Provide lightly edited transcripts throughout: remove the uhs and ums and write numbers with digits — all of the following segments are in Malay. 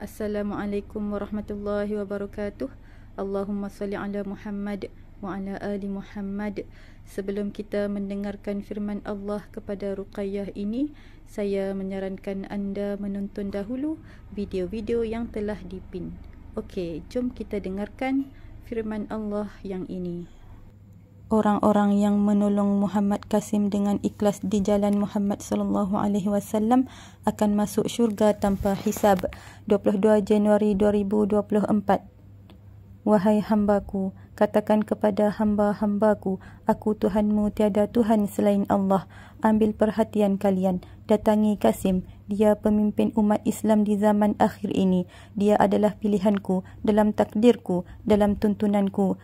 Assalamualaikum warahmatullahi wabarakatuh. Allahumma salli ala Muhammad wa ala ali Muhammad. Sebelum kita mendengarkan firman Allah kepada Ruqayyah ini, saya menyarankan anda menonton dahulu video-video yang telah dipin. Okey, jom kita dengarkan firman Allah yang ini. Orang-orang yang menolong Muhammad Qasim dengan ikhlas di jalan Muhammad sallallahu alaihi wasallam akan masuk syurga tanpa hisab. 22 Januari 2024. Wahai hambaku, katakan kepada hamba-hambaku, aku Tuhanmu, tiada Tuhan selain Allah. Ambil perhatian kalian, datangi Qasim. Dia pemimpin umat Islam di zaman akhir ini. Dia adalah pilihanku, dalam takdirku, dalam tuntunanku,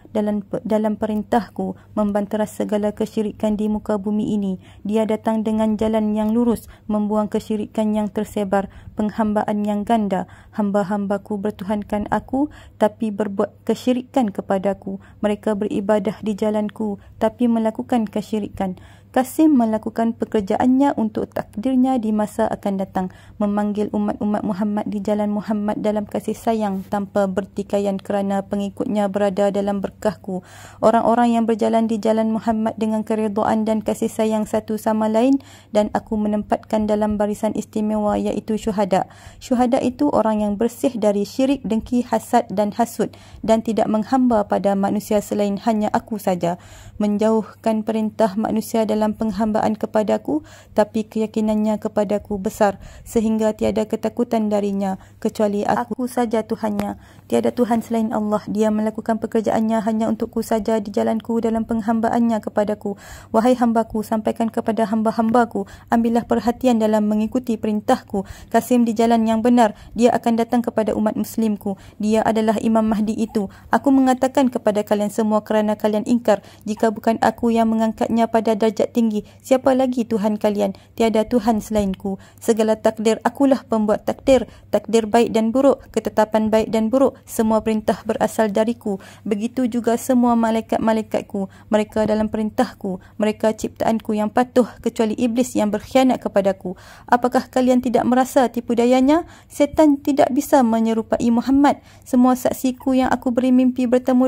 dalam perintahku, membanteras segala kesyirikan di muka bumi ini. Dia datang dengan jalan yang lurus, membuang kesyirikan yang tersebar, penghambaan yang ganda. Hamba-hambaku bertuhankan aku, tapi berbuat kesyirikan kepadaku. Mereka beribadah di jalanku, tapi melakukan kesyirikan. Qasim melakukan pekerjaannya untuk takdirnya di masa akan datang, memanggil umat-umat Muhammad di jalan Muhammad dalam kasih sayang tanpa bertikaian kerana pengikutnya berada dalam berkahku. Orang-orang yang berjalan di jalan Muhammad dengan keridhaan dan kasih sayang satu sama lain, dan aku menempatkan dalam barisan istimewa iaitu syuhada. Syuhada itu orang yang bersih dari syirik, dengki, hasad dan hasud, dan tidak menghamba pada manusia selain hanya aku saja. Menjauhkan perintah manusia dalam penghambaan kepadaku, tapi keyakinannya kepadaku besar sehingga tiada ketakutan darinya kecuali aku saja Tuhannya. Tiada Tuhan selain Allah. Dia melakukan pekerjaannya hanya untukku saja di jalanku dalam penghambaannya kepadaku. Wahai hambaku, sampaikan kepada hamba-hambaku, ambillah perhatian dalam mengikuti perintahku. Qasim di jalan yang benar. Dia akan datang kepada umat muslimku. Dia adalah Imam Mahdi itu. Aku mengatakan kepada kalian semua kerana kalian ingkar. Jika bukan aku yang mengangkatnya pada darjat tinggi, siapa lagi Tuhan kalian? Tiada Tuhan selainku. Segala takdir, akulah pembuat takdir. Takdir baik dan buruk, ketetapan baik dan buruk, semua perintah berasal dariku. Begitu juga semua malaikat-malaikatku. Mereka dalam perintahku. Mereka ciptaanku yang patuh, kecuali iblis yang berkhianat kepadaku. Apakah kalian tidak merasa tipu dayanya? Setan tidak bisa menyerupai Muhammad. Semua saksiku yang aku beri mimpi bertemu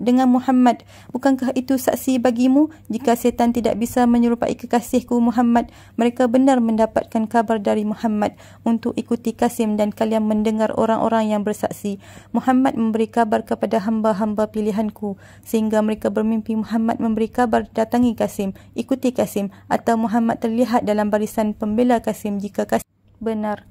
dengan Muhammad. Bukankah itu saksi bagimu? Jika setan tidak bisa menyerupai kekasihku Muhammad, mereka benar mendapatkan kabar dari Muhammad untuk ikuti Qasim, dan kalian mendengar orang-orang yang bersaksi. Muhammad memberi kabar kepada hamba-hamba pilihanku sehingga mereka bermimpi Muhammad memberi kabar, datangi Qasim, ikuti Qasim, atau Muhammad terlihat dalam barisan pembela Qasim jika Qasim benar.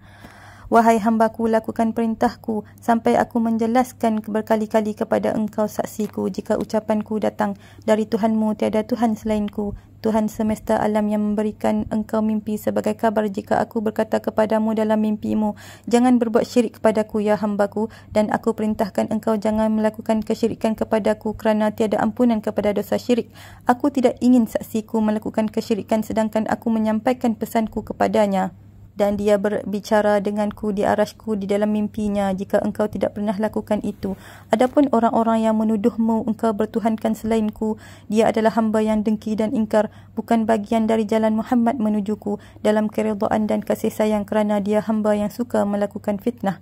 Wahai hambaku, lakukan perintahku sampai aku menjelaskan berkali-kali kepada engkau saksiku. Jika ucapanku datang dari Tuhanmu, tiada Tuhan selainku, Tuhan semesta alam yang memberikan engkau mimpi sebagai kabar. Jika aku berkata kepadamu dalam mimpimu, jangan berbuat syirik kepadaku ya hambaku, dan aku perintahkan engkau jangan melakukan kesyirikan kepadaku kerana tiada ampunan kepada dosa syirik. Aku tidak ingin saksiku melakukan kesyirikan sedangkan aku menyampaikan pesanku kepadanya, dan dia berbicara denganku di arasku di dalam mimpinya jika engkau tidak pernah lakukan itu. Adapun orang-orang yang menuduhmu engkau bertuhankan selainku, dia adalah hamba yang dengki dan ingkar, bukan bagian dari jalan Muhammad menujuku dalam keridhaan dan kasih sayang, kerana dia hamba yang suka melakukan fitnah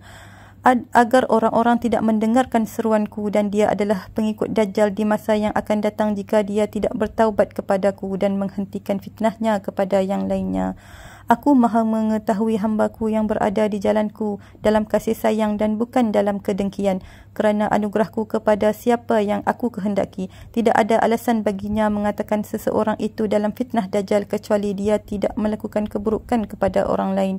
agar orang-orang tidak mendengarkan seruanku, dan dia adalah pengikut Dajjal di masa yang akan datang jika dia tidak bertaubat kepadaku dan menghentikan fitnahnya kepada yang lainnya. Aku maha mengetahui hambaku yang berada di jalanku dalam kasih sayang dan bukan dalam kedengkian. Kerana anugerahku kepada siapa yang aku kehendaki, tidak ada alasan baginya mengatakan seseorang itu dalam fitnah Dajjal kecuali dia tidak melakukan keburukan kepada orang lain.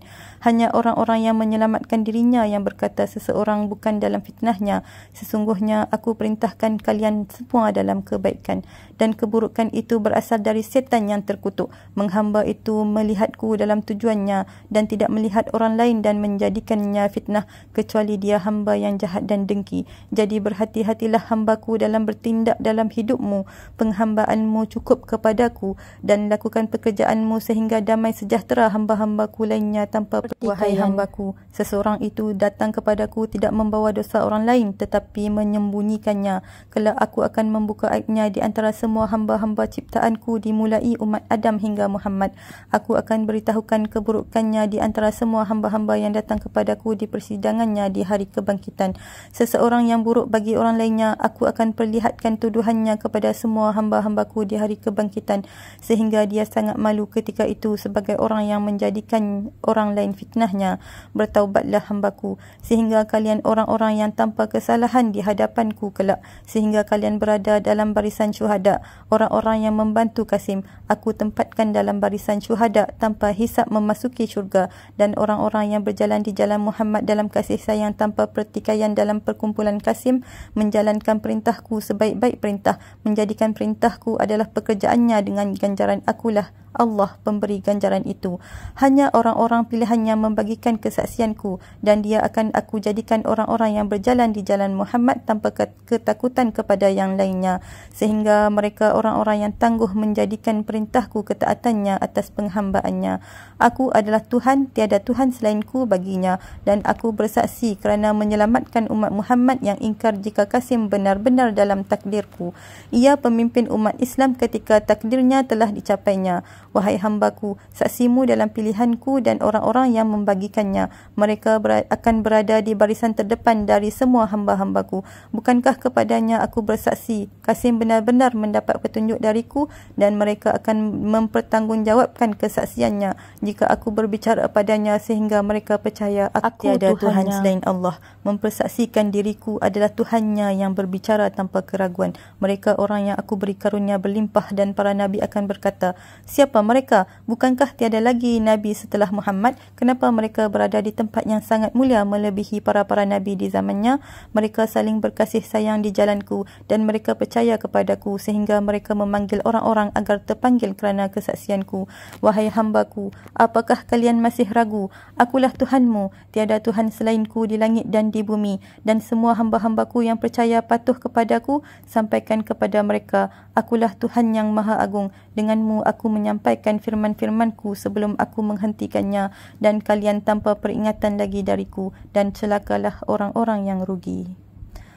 Hanya orang-orang yang menyelamatkan dirinya yang berkata seseorang bukan dalam fitnahnya. Sesungguhnya aku perintahkan kalian semua dalam kebaikan, dan keburukan itu berasal dari setan yang terkutuk. Menghamba itu melihatku dalam tujuannya dan tidak melihat orang lain dan menjadikannya fitnah kecuali dia hamba yang jahat dan dengki. Jadi berhati-hatilah hambaku dalam bertindak dalam hidupmu. Penghambaanmu cukup kepadaku dan lakukan pekerjaanmu sehingga damai sejahtera hamba-hambaku lainnya tanpa pertikaian. Wahai hambaku, seseorang itu datang kepadaku tidak membawa dosa orang lain tetapi menyembunyikannya. Kelak aku akan membuka aibnya di antara semua hamba-hamba ciptaanku dimulai umat Adam hingga Muhammad. Aku akan beritahu keburukannya di antara semua hamba-hamba yang datang kepadaku di persidangannya di hari kebangkitan. Seseorang yang buruk bagi orang lainnya, aku akan perlihatkan tuduhannya kepada semua hamba-hambaku di hari kebangkitan, sehingga dia sangat malu ketika itu sebagai orang yang menjadikan orang lain fitnahnya. Bertaubatlah hambaku, sehingga kalian orang-orang yang tanpa kesalahan di hadapanku kelak, sehingga kalian berada dalam barisan syuhada. Orang-orang yang membantu Kasim, aku tempatkan dalam barisan syuhada tanpa hisap memasuki syurga, dan orang-orang yang berjalan di jalan Muhammad dalam kasih sayang tanpa pertikaian dalam perkumpulan Kasim menjalankan perintahku sebaik-baik perintah, menjadikan perintahku adalah pekerjaannya dengan ganjaran akulah Allah pemberi ganjaran itu. Hanya orang-orang pilihannya membagikan kesaksianku, dan dia akan aku jadikan orang-orang yang berjalan di jalan Muhammad tanpa ketakutan kepada yang lainnya, sehingga mereka orang-orang yang tangguh menjadikan perintahku ketaatannya atas penghambaannya. Aku adalah Tuhan, tiada Tuhan selainku baginya, dan aku bersaksi kerana menyelamatkan umat Muhammad yang ingkar jika Kasim benar-benar dalam takdirku. Ia pemimpin umat Islam ketika takdirnya telah dicapainya. Wahai hambaku, saksimu dalam pilihanku dan orang-orang yang membagikannya, mereka akan berada di barisan terdepan dari semua hamba-hambaku. Bukankah kepadanya aku bersaksi, Kasim benar-benar mendapat petunjuk dariku, dan mereka akan mempertanggungjawabkan kesaksiannya jika aku berbicara padanya sehingga mereka percaya aku tiada Tuhan selain Allah. Mempersaksikan diriku adalah Tuhannya yang berbicara tanpa keraguan. Mereka orang yang aku beri karunia berlimpah, dan para Nabi akan berkata, siapa mereka? Bukankah tiada lagi Nabi setelah Muhammad? Kenapa mereka berada di tempat yang sangat mulia melebihi para-para Nabi di zamannya? Mereka saling berkasih sayang di jalanku, dan mereka percaya kepadaku sehingga mereka memanggil orang-orang agar terpanggil kerana kesaksianku. Wahai hambaku, apakah kalian masih ragu? Akulah Tuhanmu, tiada Tuhan selainku di langit dan di bumi, dan semua hamba-hambaku yang percaya patuh kepadaku, sampaikan kepada mereka, akulah Tuhan yang Maha Agung. Denganmu aku menyampaikan firman-firmanku sebelum aku menghentikannya, dan kalian tanpa peringatan lagi dariku, dan celakalah orang-orang yang rugi.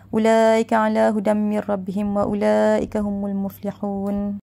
Ulaika ala hudam min rabbihim wa ulaika humul muflihun.